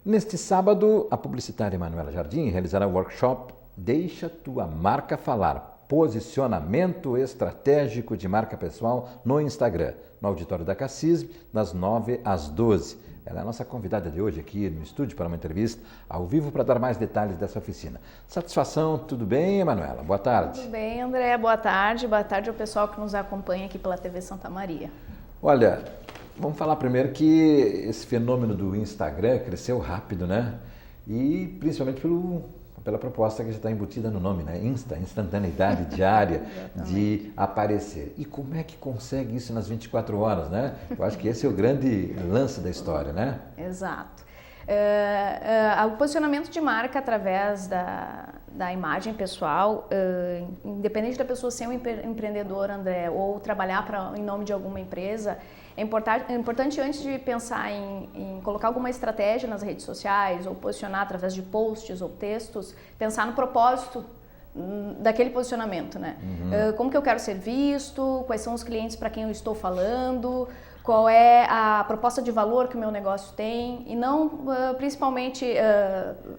Neste sábado, a publicitária Manuela Jardim realizará o workshop Deixa Tua Marca Falar, posicionamento estratégico de marca pessoal no Instagram, no auditório da CACISB, das 9 às 12. Ela é a nossa convidada de hoje aqui no estúdio para uma entrevista ao vivo para dar mais detalhes dessa oficina. Satisfação, tudo bem, Manuela? Boa tarde. Tudo bem, André. Boa tarde. Boa tarde ao pessoal que nos acompanha aqui pela TV Santa Maria. Olha, vamos falar primeiro que esse fenômeno do Instagram cresceu rápido, né? E principalmente pela proposta que já está embutida no nome, né? Instantaneidade diária de aparecer. E como é que consegue isso nas 24 horas, né? Eu acho que esse é o grande lance da história, né? Exato. O posicionamento de marca através da imagem pessoal, independente da pessoa ser um empreendedor, André, ou trabalhar em nome de alguma empresa, é importante antes de pensar em colocar alguma estratégia nas redes sociais ou posicionar através de posts ou textos, pensar no propósito daquele posicionamento, né? Como que eu quero ser visto, quais são os clientes para quem eu estou falando, qual é a proposta de valor que o meu negócio tem e não principalmente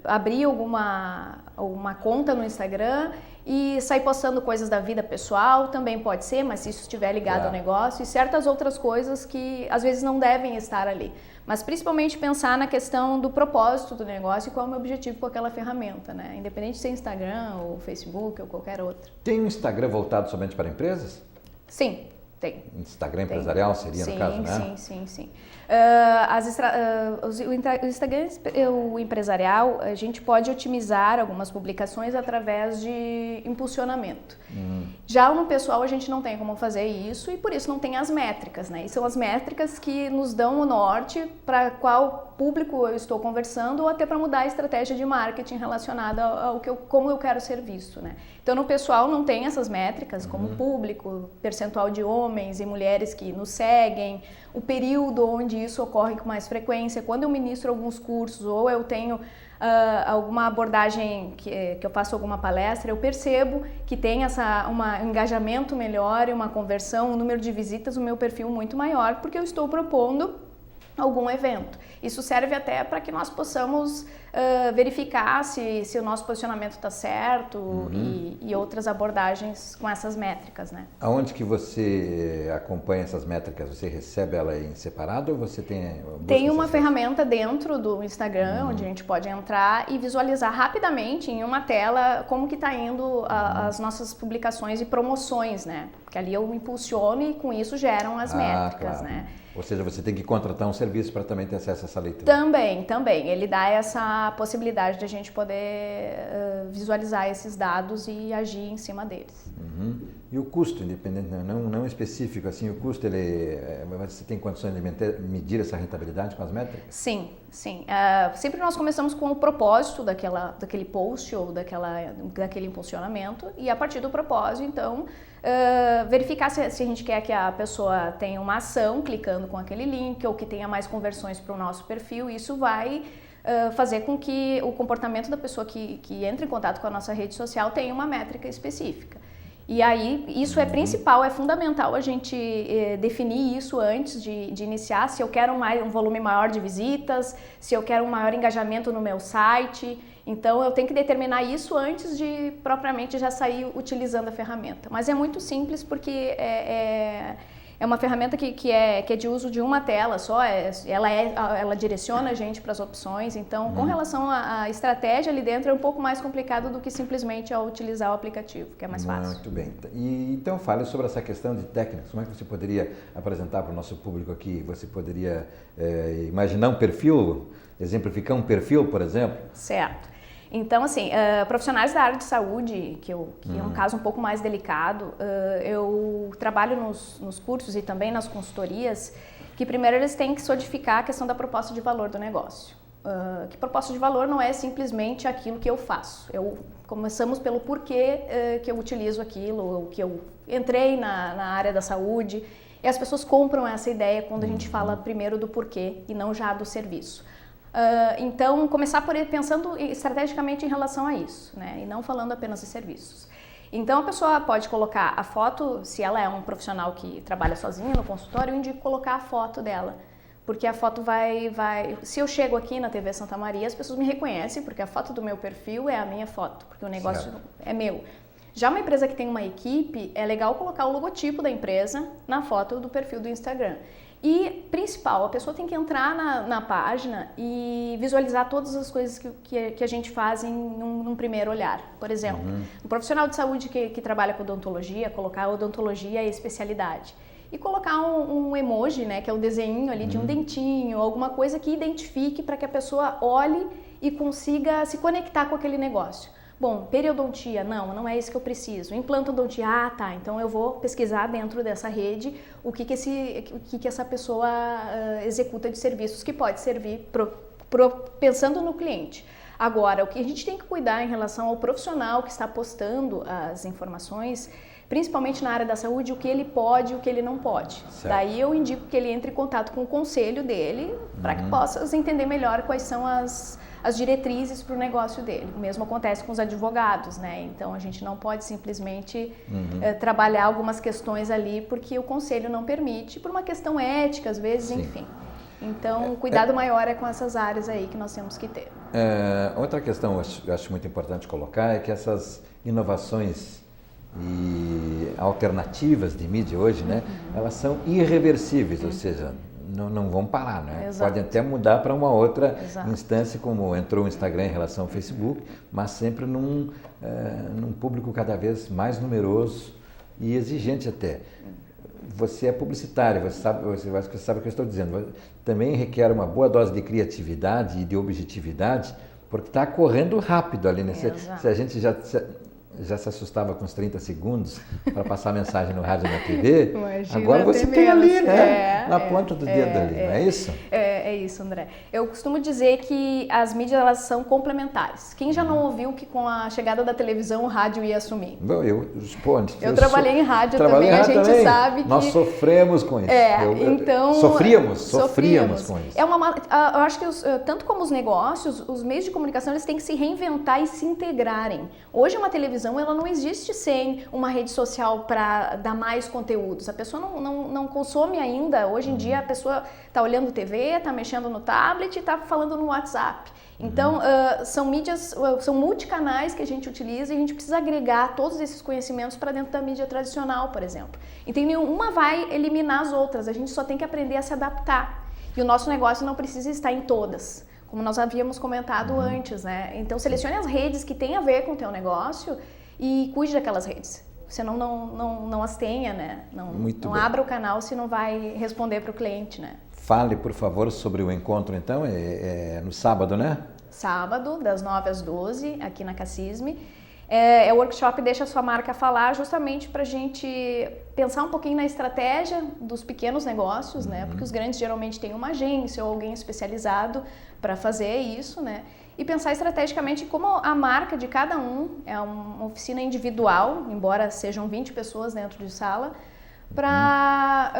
abrir alguma conta no Instagram e sair postando coisas da vida pessoal, também pode ser, mas se isso estiver ligado ao negócio e certas outras coisas que às vezes não devem estar ali. Mas principalmente pensar na questão do propósito do negócio e qual é o meu objetivo com aquela ferramenta, né? Independente de ser Instagram ou Facebook ou qualquer outra. Tem um Instagram voltado somente para empresas? Sim. Tem. Instagram empresarial seria, no caso, né? Sim. O Instagram o empresarial, a gente pode otimizar algumas publicações através de impulsionamento. Já no pessoal, a gente não tem como fazer isso e por isso não tem as métricas, né? E são as métricas que nos dão o norte para qual público eu estou conversando ou até para mudar a estratégia de marketing relacionada ao como eu quero ser visto, né? Então, no pessoal não tem essas métricas como público, percentual de homens e mulheres que nos seguem, o período onde isso ocorre com mais frequência, quando eu ministro alguns cursos ou eu tenho alguma abordagem que eu faço alguma palestra, eu percebo que tem um engajamento melhor e uma conversão, um número de visitas, o meu perfil muito maior, porque eu estou propondo algum evento. Isso serve até para que nós possamos verificar se o nosso posicionamento está certo e outras abordagens com essas métricas, né? Aonde que você acompanha essas métricas? Você recebe ela em separado ou você tem... Tem uma ferramenta dentro do Instagram onde a gente pode entrar e visualizar rapidamente em uma tela como que está indo as nossas publicações e promoções, né? Porque ali eu impulsiono e com isso geram as métricas, claro. né? Ou seja, você tem que contratar um serviço para também ter acesso a essa leitura. Também. Ele dá essa possibilidade de a gente poder visualizar esses dados e agir em cima deles. E o custo, independente, não específico, assim, o custo, você tem condições de medir essa rentabilidade com as métricas? Sim. Sempre nós começamos com o propósito daquele post ou daquele impulsionamento e a partir do propósito, então, verificar se a gente quer que a pessoa tenha uma ação clicando com aquele link ou que tenha mais conversões para o nosso perfil. Isso vai fazer com que o comportamento da pessoa que entra em contato com a nossa rede social tenha uma métrica específica. E aí, isso é principal, é fundamental a gente definir isso antes de iniciar, se eu quero um volume maior de visitas, se eu quero um maior engajamento no meu site. Então, eu tenho que determinar isso antes de propriamente já sair utilizando a ferramenta. Mas é muito simples porque é uma ferramenta que é de uso de uma tela só, ela direciona a gente para as opções, então com relação à estratégia ali dentro é um pouco mais complicado do que simplesmente ao utilizar o aplicativo, que é mais fácil. Muito bem. E então fale sobre essa questão de técnicas, como é que você poderia apresentar para o nosso público aqui? Você poderia imaginar um perfil, exemplificar um perfil, por exemplo? Certo. Então, assim, profissionais da área de saúde, que é um caso um pouco mais delicado, eu trabalho nos cursos e também nas consultorias, que primeiro eles têm que solidificar a questão da proposta de valor do negócio. Que proposta de valor não é simplesmente aquilo que eu faço. Começamos pelo porquê que eu utilizo aquilo, ou que eu entrei na área da saúde, e as pessoas compram essa ideia quando a gente fala primeiro do porquê e não já do serviço. Então, começar pensando estrategicamente em relação a isso, né? E não falando apenas de serviços. Então, a pessoa pode colocar a foto, se ela é um profissional que trabalha sozinha no consultório, eu indico colocar a foto dela porque a foto vai... Se eu chego aqui na TV Santa Maria, as pessoas me reconhecem, porque a foto do meu perfil é a minha foto, porque o negócio é meu. Já uma empresa que tem uma equipe, é legal colocar o logotipo da empresa na foto do perfil do Instagram. E, principal, a pessoa tem que entrar na página e visualizar todas as coisas que a gente faz num primeiro olhar. Por exemplo, um profissional de saúde que trabalha com odontologia, colocar odontologia e especialidade. E colocar um emoji, né, que é o desenho ali de um dentinho, alguma coisa que identifique para que a pessoa olhe e consiga se conectar com aquele negócio. Bom, periodontia, não é isso que eu preciso. Implantodontia, tá, então eu vou pesquisar dentro dessa rede o que essa pessoa executa de serviços que pode servir pensando no cliente. Agora, o que a gente tem que cuidar em relação ao profissional que está postando as informações, principalmente na área da saúde, o que ele pode e o que ele não pode. Certo. Daí eu indico que ele entre em contato com o conselho dele para que possa entender melhor quais são as diretrizes para o negócio dele. O mesmo acontece com os advogados, né? Então a gente não pode simplesmente trabalhar algumas questões ali porque o conselho não permite, por uma questão ética, às vezes, enfim. Então, cuidado maior é com essas áreas aí que nós temos que ter. Outra questão eu acho muito importante colocar é que essas inovações e alternativas de mídia hoje, né, elas são irreversíveis, ou seja, não vão parar, né? Exato. Podem até mudar para uma outra instância, como entrou o Instagram em relação ao Facebook, mas sempre num público cada vez mais numeroso e exigente até. Você é publicitário, você sabe o que eu estou dizendo. Também requer uma boa dose de criatividade e de objetividade, porque está correndo rápido ali, né? Se a gente já se assustava com os 30 segundos para passar a mensagem no rádio e na TV, imagina, agora você tem ali, né? Na ponta do dedo ali, não é isso? É isso, André. Eu costumo dizer que as mídias, elas são complementares. Quem já não ouviu que com a chegada da televisão o rádio ia assumir? Bom, eu trabalhei em rádio também, a gente sabe que... Nós sofremos com isso. Então... Sofríamos com isso. Eu acho que tanto como os negócios, os meios de comunicação, eles têm que se reinventar e se integrarem. Hoje uma televisão, ela não existe sem uma rede social para dar mais conteúdos. A pessoa não consome ainda. Hoje em dia a pessoa está olhando TV, está mexendo no tablet e está falando no WhatsApp. Então, são mídias, são multicanais que a gente utiliza e a gente precisa agregar todos esses conhecimentos para dentro da mídia tradicional, por exemplo. Então, nenhuma vai eliminar as outras, a gente só tem que aprender a se adaptar. E o nosso negócio não precisa estar em todas, como nós havíamos comentado antes, né? Então, selecione as redes que têm a ver com o teu negócio e cuide daquelas redes. Senão não as tenha, né? Não abra o canal se não vai responder para o cliente, né? Fale, por favor, sobre o encontro, então, é no sábado, né? Sábado, das 9 às 12, aqui na Cassisme. O workshop Deixa a Sua Marca Falar, justamente para a gente pensar um pouquinho na estratégia dos pequenos negócios, né? Porque os grandes geralmente têm uma agência ou alguém especializado para fazer isso, né? E pensar estrategicamente como a marca de cada um, é uma oficina individual, embora sejam 20 pessoas dentro de sala, para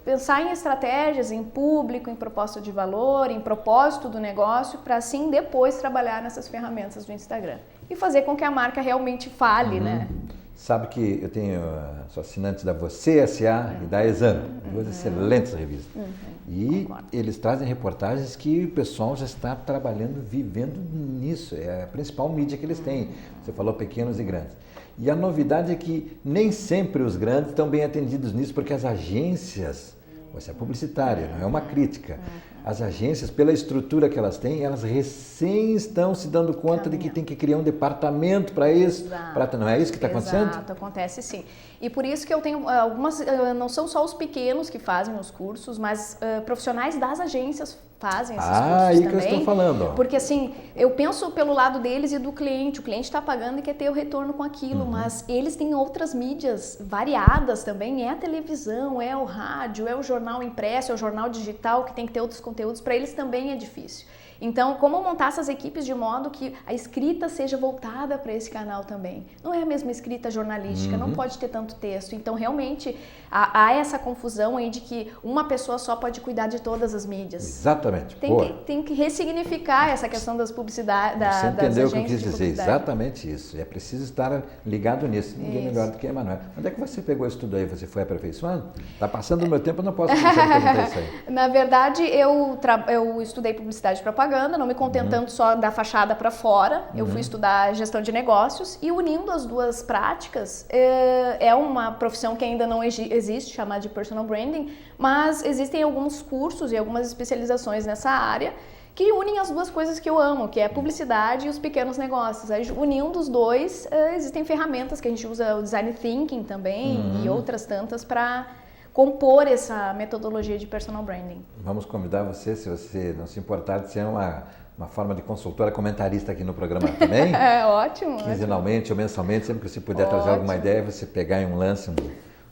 pensar em estratégias, em público, em proposta de valor, em propósito do negócio, para assim depois trabalhar nessas ferramentas do Instagram e fazer com que a marca realmente fale, né? Sabe que eu sou assinante da Você S.A. e da Exame, duas excelentes revistas. E eles trazem reportagens que o pessoal já está trabalhando, vivendo nisso. É a principal mídia que eles têm. Você falou pequenos e grandes. E a novidade é que nem sempre os grandes estão bem atendidos nisso, porque as agências, você é publicitária, não é uma crítica, as agências, pela estrutura que elas têm, elas recém estão se dando conta de que tem que criar um departamento para isso. Não é isso que está acontecendo? Exato, acontece sim. E por isso que eu tenho algumas, não são só os pequenos que fazem os cursos, mas profissionais das agências fazem esses cursos aí também. Que eu estou falando. Porque assim, eu penso pelo lado deles e do cliente. O cliente está pagando e quer ter o retorno com aquilo, mas eles têm outras mídias variadas também. É a televisão, é o rádio, é o jornal impresso, é o jornal digital que tem que ter outros conteúdos. Para eles também é difícil. Então, como montar essas equipes de modo que a escrita seja voltada para esse canal também. Não é a mesma escrita jornalística, não pode ter tanto texto. Então, realmente, há essa confusão aí de que uma pessoa só pode cuidar de todas as mídias. Exatamente. Tem que ressignificar essa questão das publicidades, Você entendeu o que eu quis dizer, exatamente isso. É preciso estar ligado nisso. Ninguém melhor do que a Emanuela. Onde é que você pegou isso tudo aí? Você foi aperfeiçoando? Está passando o meu tempo, eu não posso deixar de perguntar isso aí. Na verdade, eu estudei publicidade e propaganda, não me contentando só da fachada para fora. Eu fui estudar gestão de negócios e unindo as duas práticas, é uma profissão que ainda não existe, chamada de personal branding, mas existem alguns cursos e algumas especializações nessa área que unem as duas coisas que eu amo, que é a publicidade e os pequenos negócios. Aí, unindo os dois, existem ferramentas que a gente usa, o design thinking também e outras tantas para compor essa metodologia de personal branding. Vamos convidar você, se você não se importar, de ser uma forma de consultora comentarista aqui no programa também. É ótimo. Quinzenalmente ou mensalmente, sempre que você puder trazer alguma ideia, você pegar em um lance,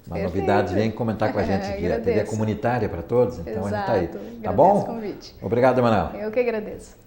uma novidade, vem comentar com a gente aqui. A TV é comunitária para todos, então a gente está aí. Tá bom? Convite. Obrigado, Emanuela. Eu que agradeço.